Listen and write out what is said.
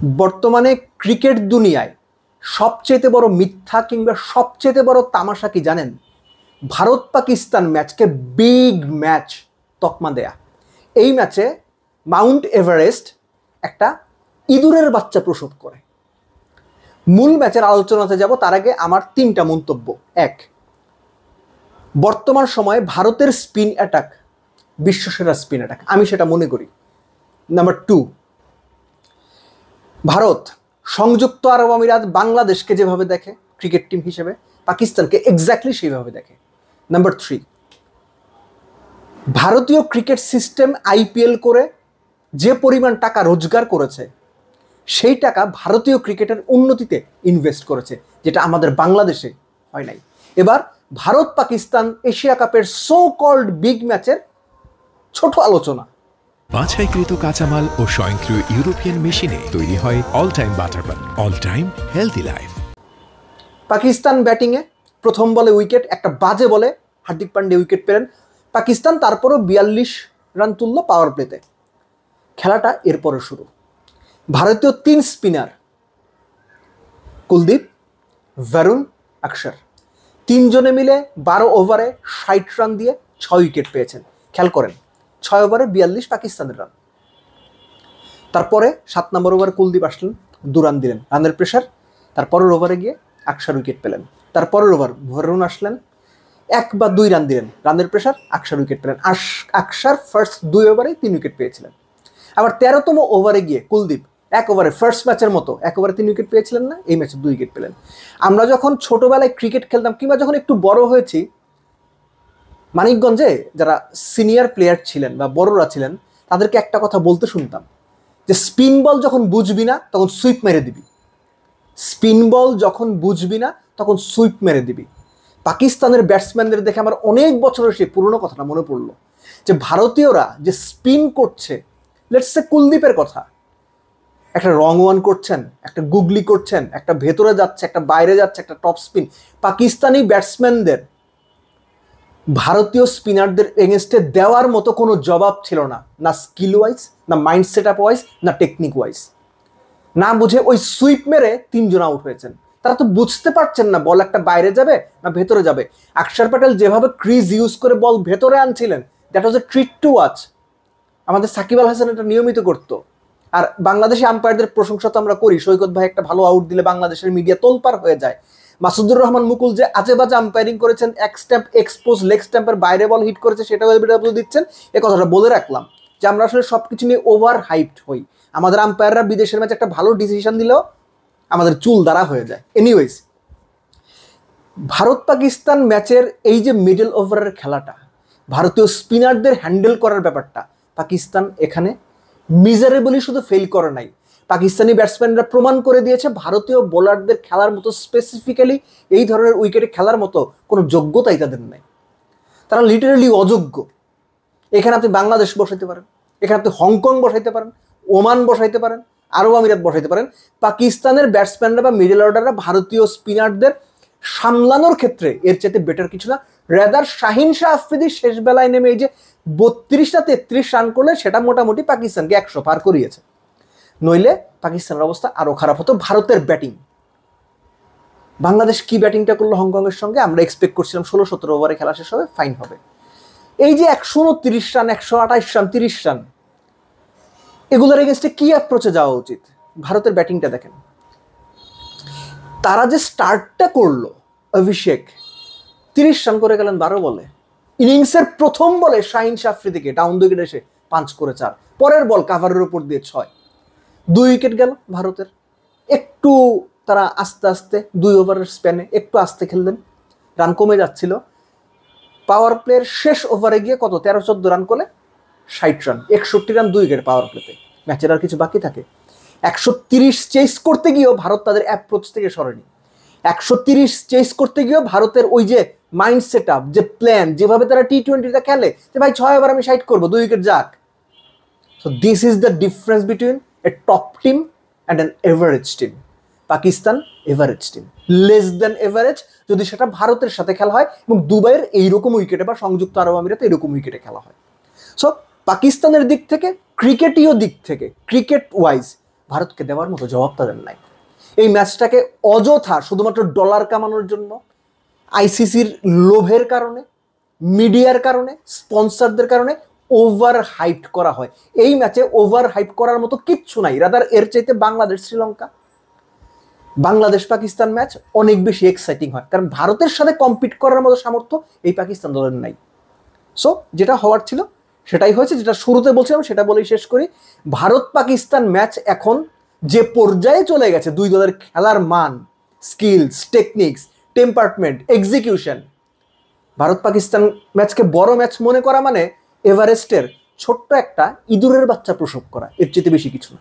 বর্তমানে ক্রিকেট দুনিয়ায় সবচেয়ে বড় মিথ্যা কিংবা সবচেয়ে বড় তামাশা কি জানেন? ভারত পাকিস্তান ম্যাচকে বিগ ম্যাচ তকমা দেয়া। এই ম্যাচে মাউন্ট এভারেস্ট একটা ইঁদুরের বাচ্চা প্রসব করে। মূল ম্যাচের আলোচনাতে যাব তার আগে আমার 3টা মন্তব্য। 1, বর্তমান সময়ে ভারতের স্পিন অ্যাটাক বিশ্বসেরা স্পিন অ্যাটাক, আমি সেটা মনে করি। নাম্বার 2, ভারত সংযুক্ত আরব আমিরাত বাংলাদেশকে যেভাবে দেখে ক্রিকেট টিম হিসেবে, পাকিস্তানকে এক্স্যাক্টলি সেইভাবে দেখে। নাম্বার 3, ভারতীয় ক্রিকেট সিস্টেম আইপিএল করে যে পরিমাণ টাকা রোজগার করেছে সেই টাকা ভারতীয় ক্রিকেটের উন্নতিতে ইনভেস্ট করেছে, যেটা আমাদের বাংলাদেশে হয় নাই। এবার ভারত পাকিস্তান এশিয়া কাপের সো কল্ড বিগ ম্যাচের ছোট আলোচনা। বাছাইকৃত কাঁচামাল ও স্বয়ংক্রিয় ইউরোপিয়ান মেশিনে তৈরি হয় all time butter bun, all time healthy life. Pakistan ব্যাটিংয়ে প্রথম বলে উইকেট, একটা বাজে বলে হার্দিক পান্ডে উইকেট পেলেন পাকিস্তান, তারপরও 42 রান তুলল পাওয়ার প্লেতে। খেলাটা এরপরে শুরু। ভারতীয় 3 স্পিনার কুলদীপ, ভারুণ, অক্ষর, 3 জনে মিলে 12 ওভারে 60 রান দিয়ে 6 উইকেট পেয়েছেন। খেয়াল করেন, 6 ওভারে 42 পাকিস্তানের রান। তারপরে 7 নম্বর ওভারে কুলদীপ আসলেন, 2 রান দিলেন, রানের প্রেশার। তারপরের ওভারে গিয়ে অক্ষর উইকেট পেলেন। তারপরের ওভার ভারুণ আসলেন, 1 বা 2 রান দিলেন, রানের প্রেশার, অক্ষর উইকেট পেলেন। অক্ষর ফার্স্ট 2 ওভারে 3 উইকেট পেয়েছিলেন। আবার 13তম ওভারে গিয়ে কুলদীপ 1 ওভারে ফার্স্ট ম্যাচের মতো 1 ওভারে 3 উইকেট পেয়েছিলেন না, এই ম্যাচে 2 উইকেট পেলেন। আমরা যখন ছোটবেলায় ক্রিকেট খেলতাম কিংবা যখন একটু বড় হয়েছি, মানিকগঞ্জে যারা সিনিয়র প্লেয়ার ছিলেন বা বড়রা ছিলেন তাদেরকে একটা কথা বলতে শুনতাম যে স্পিন বল যখন বুঝবি না তখন সুইপ মেরে দিবি। স্পিন বল যখন বুঝবি না তখন সুইপ মেরে দিবি। পাকিস্তানের ব্যাটসম্যানদের দেখে আমার অনেক বছরের সেই পুরনো কথাটা মনে পড়লো যে ভারতীয়রা যে স্পিন করছে, লেটস সে কুলদীপের কথা, একটা রং ওয়ান করছেন, একটা গুগলি করছেন, একটা ভেতরে যাচ্ছে, একটা বাইরে যাচ্ছে, একটা টপ স্পিন। পাকিস্তানি ব্যাটসম্যানদের ভারতীয় স্পিনারদের এগেনস্টে দেওয়ার মতো কোনো জবাব ছিল না, না স্কিল ওয়াইজ, না মাইন্ড সেট আপ ওয়াইজ, না টেকনিক ওয়াইজ। না বুঝে ওই সুইপ মেরে 3 জন আউট হয়েছেন। তারা তো বুঝতে পারছেন না বল একটা বাইরে যাবে না ভেতরে যাবে। অক্ষর প্যাটেল যেভাবে ক্রিজ ইউজ করে বল ভেতরে আনছিলেন, that was a treat to watch. আমাদের সাকিব আল হাসান এটা নিয়মিত করতো। আর বাংলাদেশি আম্পায়ারদের প্রশংসা তো আমরা করি, সৈকত ভাই একটা ভালো আউট দিলে বাংলাদেশের মিডিয়া তোলপাড় হয়ে যায়। মাসুদুর রহমান মুকুল যে আজে বাজে আম্পায়ারিং করেছেন, এক স্ট্যাম্প এক্সপোজ লেগ স্ট্যাম্পের বাইরে বল হিট করেছে, সেটাও এবিডব্লিউ দিচ্ছেন। এ কথাটা বলে রাখলাম যে আমরা আসলে সবকিছু নিয়ে ওভার হাইপড হই। আমাদের আম্পায়াররা বিদেশের ম্যাচে একটা ভালো ডিসিশন দিলেও আমাদের চুল দাঁড়া হয়ে যায়। এনিওয়েজ, ভারত পাকিস্তান ম্যাচের এই যে মিডল ওভারের খেলাটা, ভারতীয় স্পিনারদের হ্যান্ডেল করার ব্যাপারটা, পাকিস্তান এখানে মিজারেবলি শুধু ফেল করে নাই, পাকিস্তানি ব্যাটসম্যানরা প্রমাণ করে দিয়েছে ভারতীয় বোলারদের খেলার মতো, স্পেসিফিক্যালি এই ধরনের উইকেটে খেলার মতো কোনো যোগ্যতাই তাদের নেই। তারা লিটারালি অযোগ্য। এখানে আপনি বাংলাদেশ বসাইতে পারেন, এখানে আপনি হংকং বসাইতে পারেন, ওমান বসাইতে পারেন, আরব আমিরাত বসাইতে পারেন। পাকিস্তানের ব্যাটসম্যানরা বা মিডল অর্ডাররা ভারতীয় স্পিনারদের সামলানোর ক্ষেত্রে এর চাইতে বেটার কিছু না। রেদার শাহিন শাহ আফ্রিদি শেষ বেলায় নেমে এই যে 32 না 33 রান করলে সেটা মোটামুটি পাকিস্তানকে 100 পার করিয়েছে। নইলে পাকিস্তানের অবস্থা আরো খারাপ হতো। ভারতের ব্যাটিং, বাংলাদেশ কি ব্যাটিংটা করলো হংকংয়ের সঙ্গে, আমরা এক্সপেক্ট করছিলাম 16-17 ওভারে খেলা শেষ হবে, ফাইন হবে। এই যে 129 রান, 128 রান, 30 রান, এগুলোর এগেনস্টে কি অ্যাপ্রোচে যাওয়া উচিত? ভারতের ব্যাটিংটা দেখেন। তারা যে স্টার্টটা করলো, অভিষেক 30 রান করে গেলেন 12 বলে। ইনিংসের প্রথম বলে শাহিন শাহ আফ্রিদিকে ডাউন দ্য উইকেট এসে 5 করে 4, পরের বল কাভারের উপর দিয়ে 6, 2 উইকেট গেল ভারতের। একটু তারা আস্তে আস্তে 2 ওভারের স্প্যানে একটু আস্তে খেললেন, রান কমে যাচ্ছিল। পাওয়ার প্লের শেষ ওভারে গিয়ে কত 13-14 রান করলে 60 রান, 61 রান 2 উইকেট পাওয়ার প্লেতে। ম্যাচের আর কিছু বাকি থাকে। 130 চেস করতে গিয়েও ভারত তাদের অ্যাপ্রোচ থেকে সরেনি। 130 চেস করতে গিয়েও ভারতের ওই যে মাইন্ড সেট আপ, যে প্ল্যান, যেভাবে তারা টি-20তে খেলে যে ভাই 6 ওভার আমি 60 করবো, 2 উইকেট যাক। So this is the difference between A top team and an average team. Pakistan average team, less than average যদি সেটা ভারতের সাথে খেলা হয় এবং দুবাইয়ের এইরকম উইকেটে বা সংযুক্ত আরব আমিরাতে এরকম উইকেটে খেলা হয়। সো পাকিস্তানের দিক থেকে, ক্রিকেটীয় দিক থেকে, ক্রিকেট ওয়াইজ ভারতকে দেওয়ার মতো জবাব তাদের নাই। এই ম্যাচটাকে অযথা শুধুমাত্র ডলার কামানোর জন্য, আইসিসির লোভের কারণে, মিডিয়ার কারণে, স্পন্সরদের কারণে ওভার হাইপ করা হয়। এই ম্যাচে ওভার হাইপ করার মতো কিচ্ছু নাই। রাদার এর চাইতে বাংলাদেশ শ্রীলঙ্কা, বাংলাদেশ পাকিস্তান ম্যাচ অনেক বেশি এক্সাইটিং হয়, কারণ ভারতের সাথে কম্পিট করার মতো সামর্থ্য এই পাকিস্তান দলের নাই। সো যেটা হওয়ার ছিল সেটাই হয়েছে। যেটা শুরুতে বলছিলাম সেটা বলেই শেষ করি। ভারত পাকিস্তান ম্যাচ এখন যে পর্যায়ে চলে গেছে, দুই দলের খেলার মান, skills, techniques, temperament, execution, Bharat Pakistan ম্যাচকে বড় ম্যাচ মনে করা মানে এভারেস্টের ছোট্ট একটা ইঁদুরের বাচ্চা প্রসব করা, এর চেয়ে বেশি কিছু না।